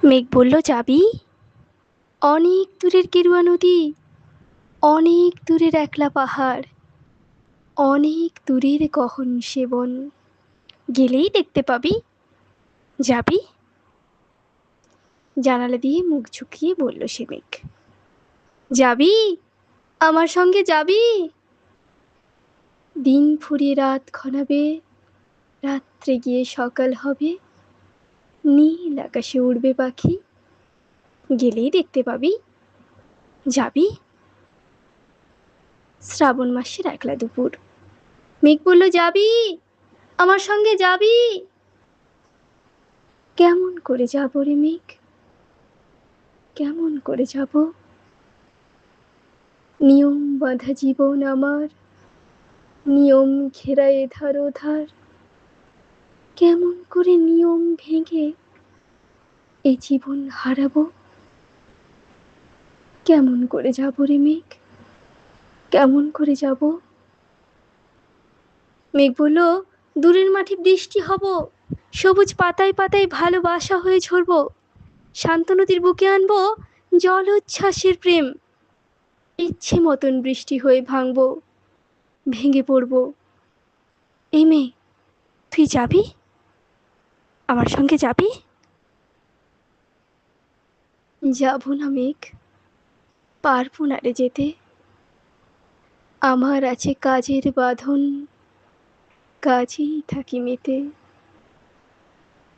মেঘ বলল, যাবি? অনেক দূরের গেরুয়া নদী, অনেক দূরের একলা পাহাড়, অনেক দূরের গহন সেবন, গেলেই দেখতে পাবি। যাবি? জানালা দিয়ে মুখ ঝুঁকিয়ে বলল সে মেঘ। যাবি? আমার সঙ্গে যাবি? দিন ফুরিয়ে রাত ঘনাবে, রাত্রে গিয়ে সকাল হবে, নীল আকাশে উড়বে পাখি, গেলেই দেখতে পাবি। যাবি? শ্রাবণ মাসের একলা দুপুর। মেঘ বলল, যাবি? আমার সঙ্গে যাবি? কেমন করে যাব রে মেঘ, কেমন করে যাব? নিয়ম বাঁধা জীবন আমার, নিয়ম ঘেরা এধার ওধার, কেমন করে নিয়ম ভেঙে এ জীবন হারাবো? কেমন করে যাব রে মেঘ, কেমন করে যাব? মেঘ বলল, দূরের মাঠে বৃষ্টি হব, সবুজ পাতায় পাতায় ভালোবাসা হয়ে ঝরব, শান্ত নদীর বুকে আনবো জলোচ্ছ্বাসের প্রেম, ইচ্ছে মতন বৃষ্টি হয়ে ভাঙবো, ভেঙে পড়বো। এই মেয়ে, তুই যাবি? আমার সঙ্গে যাবি? যাব না মেঘ, পারবো না রে যেতে, আমার আছে কাজের বাঁধন, কাজেই থাকি মেতে।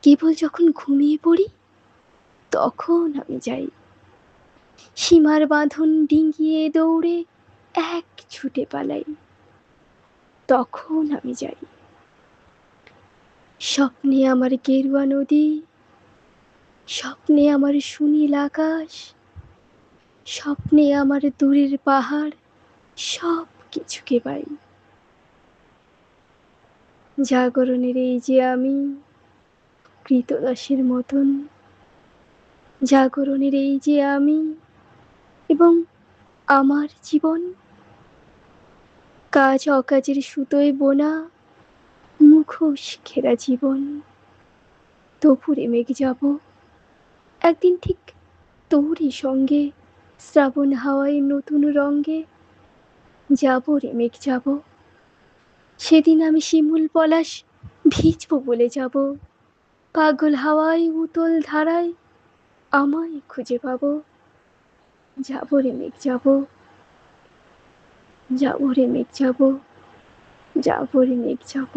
কেবল যখন ঘুমিয়ে পড়ি তখন আমি যাই, সীমার বাঁধন ডিঙিয়ে দৌড়ে এক ছুটে পালাই, তখন আমি যাই। স্বপ্নে আমার গেরুয়া নদী, স্বপ্নে আমার সুনীল আকাশ, স্বপ্নে আমার দূরের পাহাড়, সব কিছুকে পাই। জাগরণের এই যে আমি কৃতদাসের মতন, জাগরণের এই যে আমি এবং আমার জীবন, কাজ অকাজের সুতোয় বোনা মুখোশ ঘেরা জীবন। তবুরে মেঘ যাব, একদিন ঠিক তোরই সঙ্গে, শ্রাবণ হাওয়ায় নতুন রঙ্গে যাব রে মেঘ যাব। সেদিন আমি শিমুল পলাশ ভিজবো বলে যাব, পাগল হাওয়ায় উতল ধারায় আমায় খুঁজে পাবো। যাব রে মেঘ যাব, যাব রে মেঘ যাব, যাব রে মেঘ যাব।